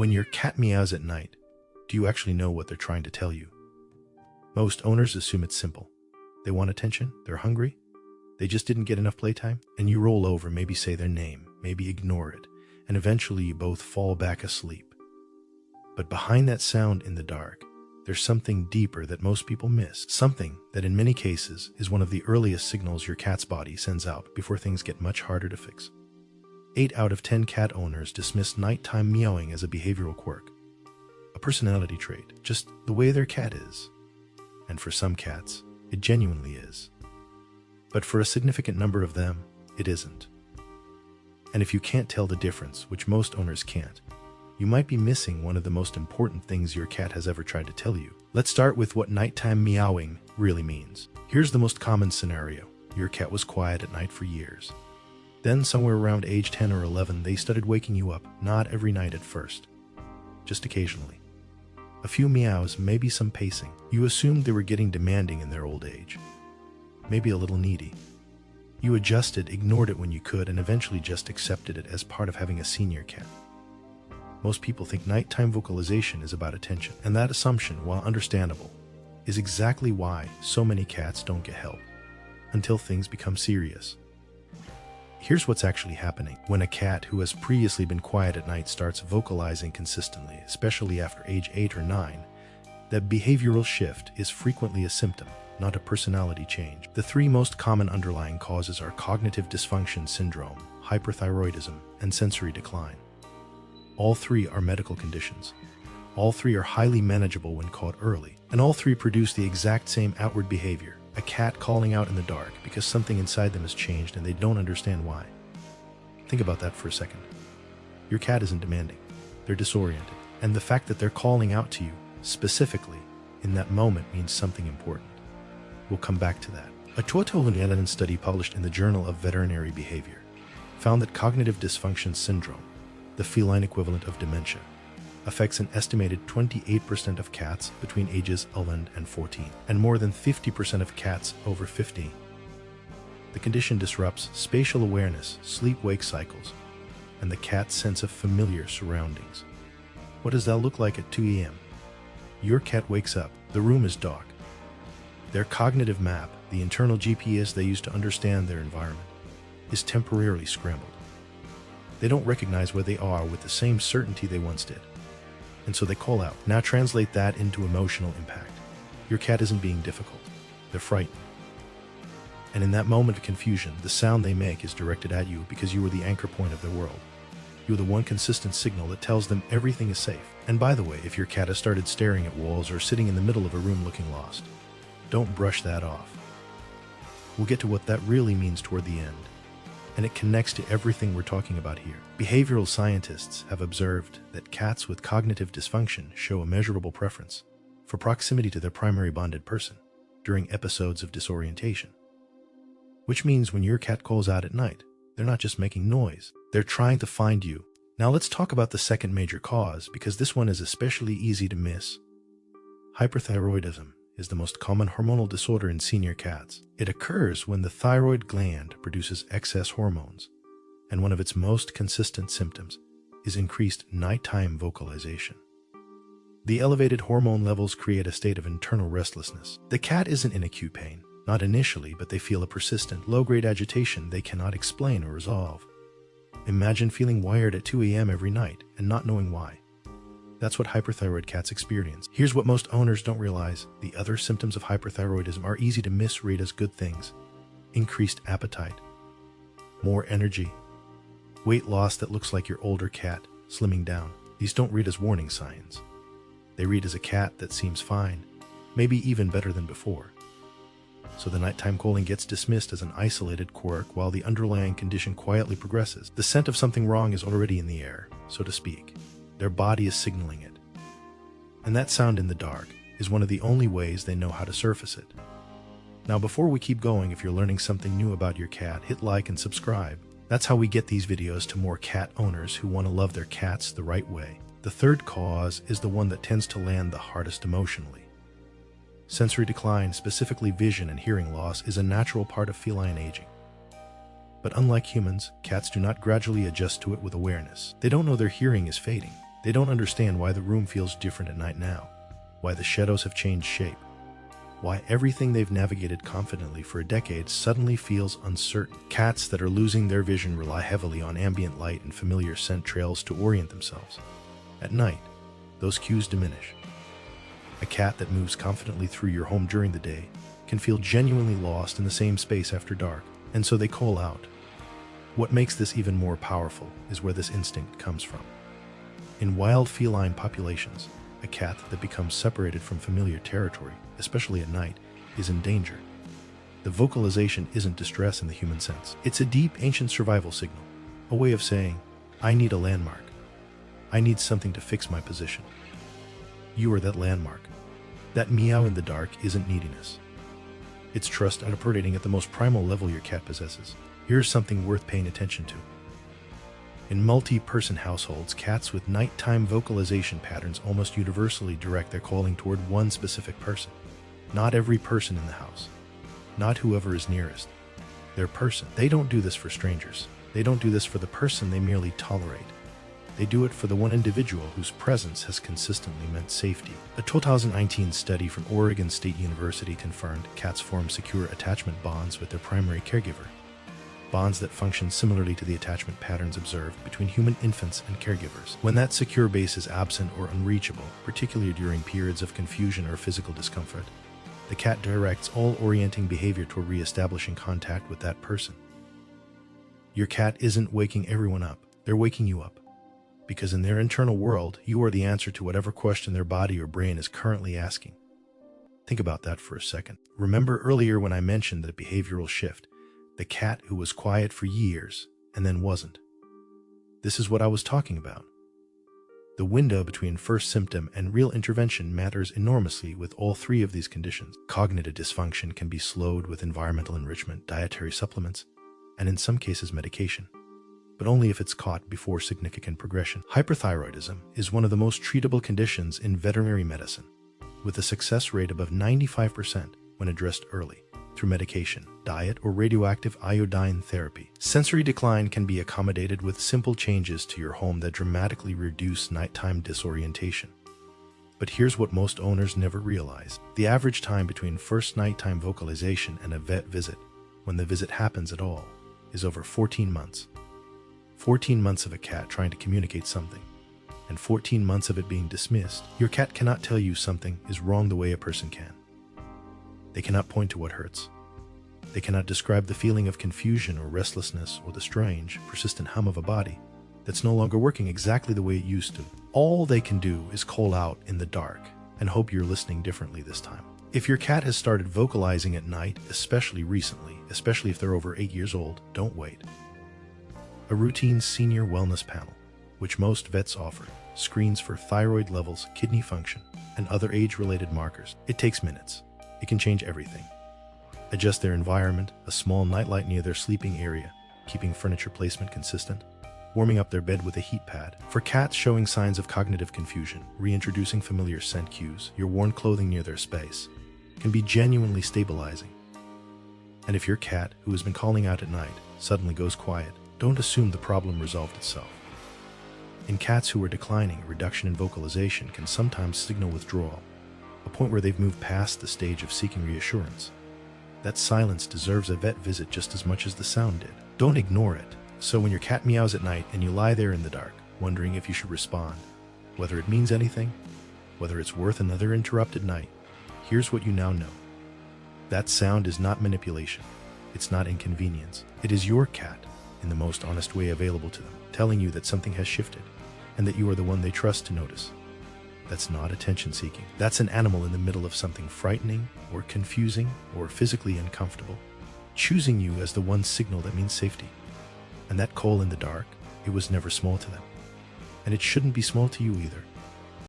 When your cat meows at night, do you actually know what they're trying to tell you? Most owners assume it's simple. They want attention, they're hungry, they just didn't get enough playtime, and you roll over, maybe say their name, maybe ignore it, and eventually you both fall back asleep. But behind that sound in the dark, there's something deeper that most people miss, something that in many cases is one of the earliest signals your cat's body sends out before things get much harder to fix. 8 out of 10 cat owners dismiss nighttime meowing as a behavioral quirk, a personality trait, just the way their cat is. And for some cats, it genuinely is. But for a significant number of them, it isn't. And if you can't tell the difference, which most owners can't, you might be missing one of the most important things your cat has ever tried to tell you. Let's start with what nighttime meowing really means. Here's the most common scenario. Your cat was quiet at night for years. Then somewhere around age 10 or 11, they started waking you up, not every night at first, just occasionally. A few meows, maybe some pacing. You assumed they were getting demanding in their old age. Maybe a little needy. You adjusted, ignored it when you could, and eventually just accepted it as part of having a senior cat. Most people think nighttime vocalization is about attention, and that assumption, while understandable, is exactly why so many cats don't get help until things become serious. Here's what's actually happening. When a cat who has previously been quiet at night starts vocalizing consistently, especially after age 8 or 9, that behavioral shift is frequently a symptom, not a personality change. The 3 most common underlying causes are cognitive dysfunction syndrome, hyperthyroidism, and sensory decline. All 3 are medical conditions. All 3 are highly manageable when caught early, and all 3 produce the exact same outward behavior. A cat calling out in the dark because something inside them has changed and they don't understand why. Think about that for a second. Your cat isn't demanding. They're disoriented. And the fact that they're calling out to you, specifically, in that moment means something important. We'll come back to that. A 2011 study published in the Journal of Veterinary Behavior found that cognitive dysfunction syndrome, the feline equivalent of dementia, affects an estimated 28% of cats between ages 11 and 14, and more than 50% of cats over 50. The condition disrupts spatial awareness, sleep-wake cycles, and the cat's sense of familiar surroundings. What does that look like at 2 a.m.? Your cat wakes up, the room is dark. Their cognitive map, the internal GPS they use to understand their environment, is temporarily scrambled. They don't recognize where they are with the same certainty they once did. And so they call out. Now translate that into emotional impact. Your cat isn't being difficult. They're frightened. And in that moment of confusion, the sound they make is directed at you because you are the anchor point of their world. You're the one consistent signal that tells them everything is safe. And by the way, if your cat has started staring at walls or sitting in the middle of a room looking lost, don't brush that off. We'll get to what that really means toward the end. And it connects to everything we're talking about here. Behavioral scientists have observed that cats with cognitive dysfunction show a measurable preference for proximity to their primary bonded person during episodes of disorientation. Which means when your cat calls out at night, they're not just making noise, they're trying to find you. Now let's talk about the second major cause, because this one is especially easy to miss. Hyperthyroidism is the most common hormonal disorder in senior cats. It occurs when the thyroid gland produces excess hormones, and one of its most consistent symptoms is increased nighttime vocalization. The elevated hormone levels create a state of internal restlessness. The cat isn't in acute pain, not initially, but they feel a persistent, low-grade agitation they cannot explain or resolve. Imagine feeling wired at 2 a.m. every night and not knowing why. That's what hyperthyroid cats experience. Here's what most owners don't realize. The other symptoms of hyperthyroidism are easy to misread as good things. Increased appetite, more energy, weight loss that looks like your older cat, slimming down. These don't read as warning signs. They read as a cat that seems fine, maybe even better than before. So the nighttime calling gets dismissed as an isolated quirk while the underlying condition quietly progresses. The scent of something wrong is already in the air, so to speak. Their body is signaling it. And that sound in the dark is one of the only ways they know how to surface it. Now, before we keep going, if you're learning something new about your cat, hit like and subscribe. That's how we get these videos to more cat owners who want to love their cats the right way. The third cause is the one that tends to land the hardest emotionally. Sensory decline, specifically vision and hearing loss, is a natural part of feline aging. But unlike humans, cats do not gradually adjust to it with awareness. They don't know their hearing is fading. They don't understand why the room feels different at night now, why the shadows have changed shape, why everything they've navigated confidently for a decade suddenly feels uncertain. Cats that are losing their vision rely heavily on ambient light and familiar scent trails to orient themselves. At night, those cues diminish. A cat that moves confidently through your home during the day can feel genuinely lost in the same space after dark, and so they call out. What makes this even more powerful is where this instinct comes from. In wild feline populations, a cat that becomes separated from familiar territory, especially at night, is in danger. The vocalization isn't distress in the human sense. It's a deep, ancient survival signal, a way of saying, I need a landmark. I need something to fix my position. You are that landmark. That meow in the dark isn't neediness. It's trust operating at the most primal level your cat possesses. Here's something worth paying attention to. In multi-person households, cats with nighttime vocalization patterns almost universally direct their calling toward one specific person. Not every person in the house. Not whoever is nearest. Their person. They don't do this for strangers. They don't do this for the person they merely tolerate. They do it for the one individual whose presence has consistently meant safety. A 2019 study from Oregon State University confirmed cats form secure attachment bonds with their primary caregiver. Bonds that function similarly to the attachment patterns observed between human infants and caregivers. When that secure base is absent or unreachable, particularly during periods of confusion or physical discomfort, the cat directs all orienting behavior toward re-establishing contact with that person. Your cat isn't waking everyone up, they're waking you up. Because in their internal world, you are the answer to whatever question their body or brain is currently asking. Think about that for a second. Remember earlier when I mentioned the behavioral shift? The cat who was quiet for years and then wasn't. This is what I was talking about. The window between first symptom and real intervention matters enormously with all three of these conditions. Cognitive dysfunction can be slowed with environmental enrichment, dietary supplements, and in some cases medication, but only if it's caught before significant progression. Hyperthyroidism is one of the most treatable conditions in veterinary medicine, with a success rate above 95% when addressed early, through medication, diet, or radioactive iodine therapy. Sensory decline can be accommodated with simple changes to your home that dramatically reduce nighttime disorientation. But here's what most owners never realize. The average time between first nighttime vocalization and a vet visit, when the visit happens at all, is over 14 months. 14 months of a cat trying to communicate something, and 14 months of it being dismissed. Your cat cannot tell you something is wrong the way a person can. They cannot point to what hurts. They cannot describe the feeling of confusion or restlessness or the strange, persistent hum of a body that's no longer working exactly the way it used to. All they can do is call out in the dark and hope you're listening differently this time. If your cat has started vocalizing at night, especially recently, especially if they're over 8 years old, don't wait. A routine senior wellness panel, which most vets offer, screens for thyroid levels, kidney function, and other age-related markers. It takes minutes. It can change everything. Adjust their environment, a small nightlight near their sleeping area, keeping furniture placement consistent, warming up their bed with a heat pad. For cats showing signs of cognitive confusion, reintroducing familiar scent cues, your worn clothing near their space, can be genuinely stabilizing. And if your cat, who has been calling out at night, suddenly goes quiet, don't assume the problem resolved itself. In cats who are declining, a reduction in vocalization can sometimes signal withdrawal, a point where they've moved past the stage of seeking reassurance. That silence deserves a vet visit just as much as the sound did. Don't ignore it. So when your cat meows at night and you lie there in the dark, wondering if you should respond, whether it means anything, whether it's worth another interrupted night, here's what you now know. That sound is not manipulation. It's not inconvenience. It is your cat, in the most honest way available to them, telling you that something has shifted and that you are the one they trust to notice. That's not attention-seeking. That's an animal in the middle of something frightening or confusing or physically uncomfortable, choosing you as the one signal that means safety. And that call in the dark, it was never small to them. And it shouldn't be small to you either.